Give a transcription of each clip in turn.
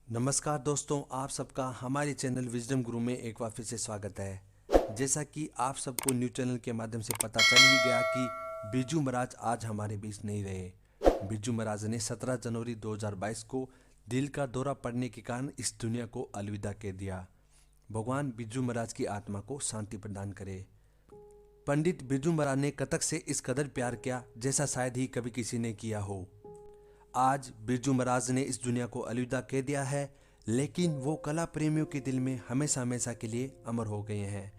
नमस्कार दोस्तों, आप सबका हमारे चैनल विजडम गुरु में एक बार फिर से स्वागत है। जैसा कि आप सबको न्यूज़ चैनल के माध्यम से पता चल ही गया कि बिरजू महाराज आज हमारे बीच नहीं रहे। बिरजू महाराज ने 17 जनवरी 2022 को दिल का दौरा पड़ने के कारण इस दुनिया को अलविदा कह दिया। भगवान बिरजू महाराज की आत्मा को शांति प्रदान करे। पंडित बिरजू महाराज ने कथक से इस कदर प्यार किया जैसा शायद ही कभी किसी ने किया हो। आज बिरजू महाराज ने इस दुनिया को अलविदा कह दिया है, लेकिन वो कला प्रेमियों के दिल में हमेशा हमेशा के लिए अमर हो गए हैं।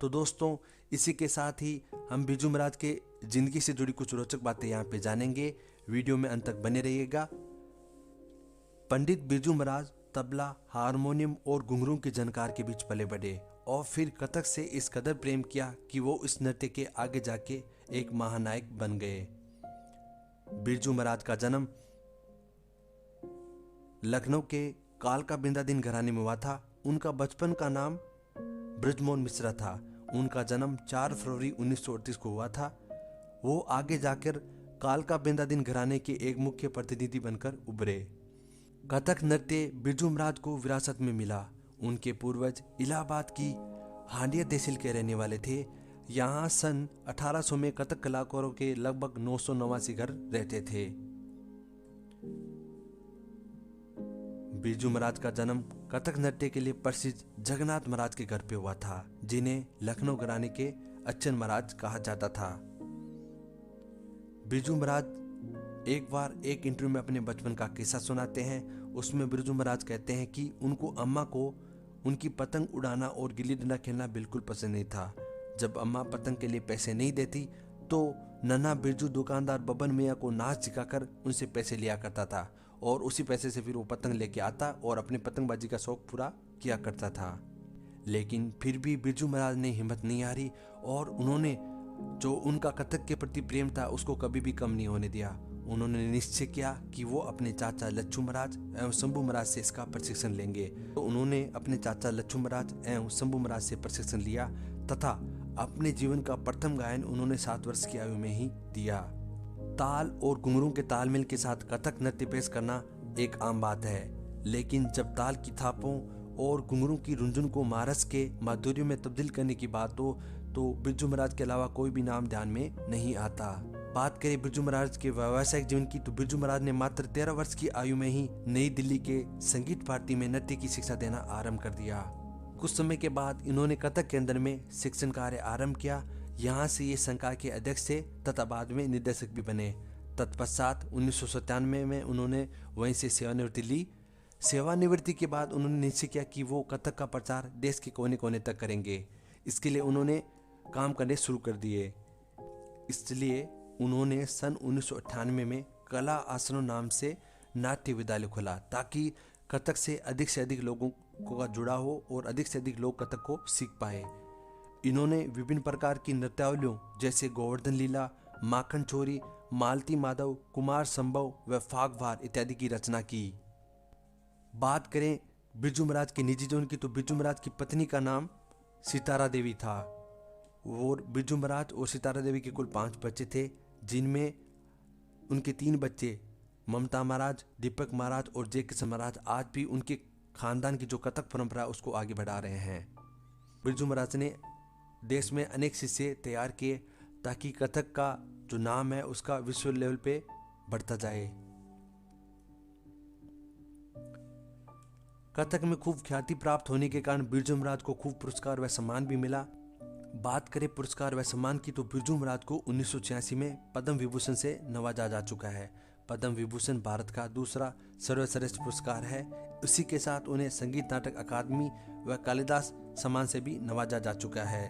तो दोस्तों, इसी के साथ ही हम बिरजू महाराज के जिंदगी से जुड़ी कुछ रोचक बातें यहाँ पे जानेंगे। वीडियो में अंत तक बने रहिएगा। पंडित बिरजू महाराज तबला, हारमोनियम और घुंघरू के जानकार के बीच पले बढ़े और फिर कथक से इस कदर प्रेम किया कि वो इस नृत्य के आगे जाके एक महानायक बन गए। बिरजू महाराज का जन्म लखनऊ के कालका बिंदादीन घराने में हुआ था। उनका बचपन का नाम ब्रजमोहन मिश्रा था। उनका जन्म 4 फरवरी 1938 को हुआ था। वो आगे जाकर कालका बिंदादीन घराने के एक मुख्य प्रतिनिधि बनकर उभरे। कथक नृत्य बिरजू महाराज को विरासत में मिला। उनके पूर्वज इलाहाबाद की हांडिया तहसील के रहने वाले थे। यहाँ सन 1800 में कथक कलाकारों के लगभग 989 घर रहते थे। बिरजू महाराज का जन्म कथक नृत्य के लिए प्रसिद्ध जगन्नाथ महाराज के घर पे हुआ था, जिन्हें लखनऊ घराने के अच्छन महाराज कहा जाता था। बिरजू महाराज एक बार एक इंटरव्यू में अपने बचपन का किस्सा सुनाते हैं। उसमें बिरजू महाराज कहते हैं कि उनको अम्मा को उनकी पतंग उड़ाना और गिल्ली डंडा खेलना बिल्कुल पसंद नहीं था। जब अम्मा पतंग के लिए पैसे नहीं देती तो नन्हा बिरजू दुकानदार बबन मियाँ को नाच सिखाकर उनसे पैसे लिया करता था और उसी पैसे से फिर वो पतंग लेके आता और अपने पतंगबाजी का शौक पूरा किया करता था। लेकिन फिर भी बिरजू महाराज ने हिम्मत नहीं हारी और उन्होंने जो उनका कथक के प्रति प्रेम था उसको कभी भी कम नहीं होने दिया। उन्होंने निश्चय किया कि वो अपने चाचा लच्छू महाराज एवं शंभू महाराज से इसका प्रशिक्षण लेंगे। तो उन्होंने अपने चाचा लच्छू महाराज एवं शंभू महाराज से प्रशिक्षण लिया तथा अपने जीवन का प्रथम गायन उन्होंने 7 वर्ष की आयु में ही दिया। ताल और घुंघरू के तालमेल के साथ कथक नृत्य पेश करना एक आम बात है, लेकिन जब ताल की थापों और घुंघरू की रुंझुन को महारस के माधुर्य में तब्दील करने की बात हो तो बिरजू महाराज के अलावा कोई भी नाम ध्यान में नहीं आता। बात करें बिरजू महाराज के व्यावसायिक जीवन की तो बिरजू महाराज ने मात्र 13 वर्ष की आयु में ही नई दिल्ली के संगीत भारती में नृत्य की शिक्षा देना आरंभ कर दिया। कुछ समय के बाद इन्होंने कथक केंद्र में शिक्षण कार्य आरंभ किया। यहाँ से ये संकाय के अध्यक्ष थे तथा बाद में निर्देशक भी बने। तत्पश्चात 1997 में उन्होंने वहीं से सेवानिवृत्ति ली। सेवानिवृत्ति के बाद उन्होंने निश्चय किया कि वो कथक का प्रचार देश के कोने कोने तक करेंगे। इसके लिए उन्होंने काम करने शुरू कर दिए। इसलिए उन्होंने सन 1998 में कला आश्रम नाम से नाट्य विद्यालय खोला ताकि कथक से अधिक लोगों का जुड़ा हो और अधिक से अधिक लोग कथक को सीख पाए। इन्होंने विभिन्न प्रकार की नृत्यावलियों जैसे गोवर्धन लीला, माखन चोरी, मालती माधव, कुमार संभव व फागवार इत्यादि की रचना की। बात करें बिरजू महाराज के निजी जीवन की तो बिरजू महाराज की पत्नी का नाम सितारा देवी था और बिरजू महाराज और सितारा देवी के कुल 5 बच्चे थे, जिनमें उनके 3 बच्चे ममता महाराज, दीपक महाराज और जय किशन महाराज आज भी उनके खानदान की जो कथक परंपरा उसको आगे बढ़ा रहे हैं। बिरजू महाराज ने देश में अनेक शिष्य तैयार किए ताकि कथक का जो नाम है उसका विश्व लेवल पे बढ़ता जाए। कथक में खूब ख्याति प्राप्त होने के कारण बिरजू महाराज को खूब पुरस्कार व सम्मान भी मिला। बात करें पुरस्कार व सम्मान की तो बिरजू महाराज को 1986 में पद्म विभूषण से नवाजा जा चुका है। पद्म विभूषण भारत का दूसरा सर्वश्रेष्ठ पुरस्कार है। इसी के साथ उन्हें संगीत नाटक अकादमी व कालिदास सम्मान से भी नवाजा जा चुका है।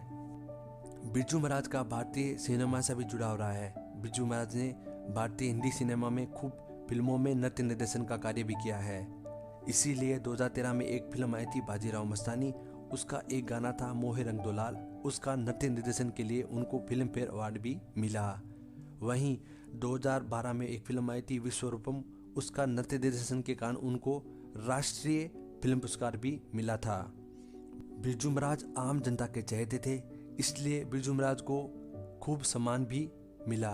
बिरजू महाराज का भारतीय सिनेमा से भी जुड़ाव रहा है। बिरजू महाराज ने भारतीय हिंदी सिनेमा में खूब फिल्मों में नृत्य निर्देशन का कार्य भी किया है। इसीलिए 2013 में एक फिल्म आई थी बाजीराव मस्तानी, उसका एक गाना था मोहे रंग दो लाल, उसका नृत्य निर्देशन के लिए उनको फिल्म फेयर अवार्ड भी मिला। वहीं 2012 में एक फिल्म आई थी विश्वरूपम, उसका नृत्य निर्देशन के कारण उनको राष्ट्रीय फिल्म पुरस्कार भी मिला था। बिरजू महाराज आम जनता के चहेते थे, इसलिए बिरजू महाराज को खूब सम्मान भी मिला।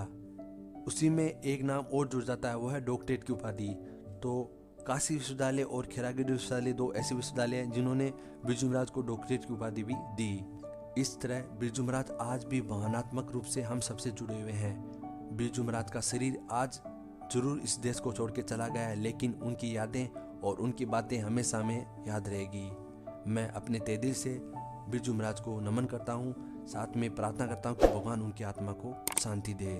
उसी में एक नाम और जुड़ जाता है, वो है डॉक्टरेट की उपाधि। तो काशी विश्वविद्यालय और खैरागिरी विश्वविद्यालय दो ऐसे विश्वविद्यालय हैं जिन्होंने बिरजू महाराज को डॉक्टरेट की उपाधि भी दी। इस तरह बिरजू महाराज आज भी भावनात्मक रूप से हम सबसे जुड़े हुए हैं। बिरजू महाराज का शरीर आज जरूर इस देश को छोड़ के चला गया है, लेकिन उनकी यादें और उनकी बातें हमेशा हमें याद रहेगी। मैं अपने तहे दिल से बिरजू महाराज को नमन करता हूँ, साथ में प्रार्थना करता हूँ कि भगवान उनकी आत्मा को शांति दे।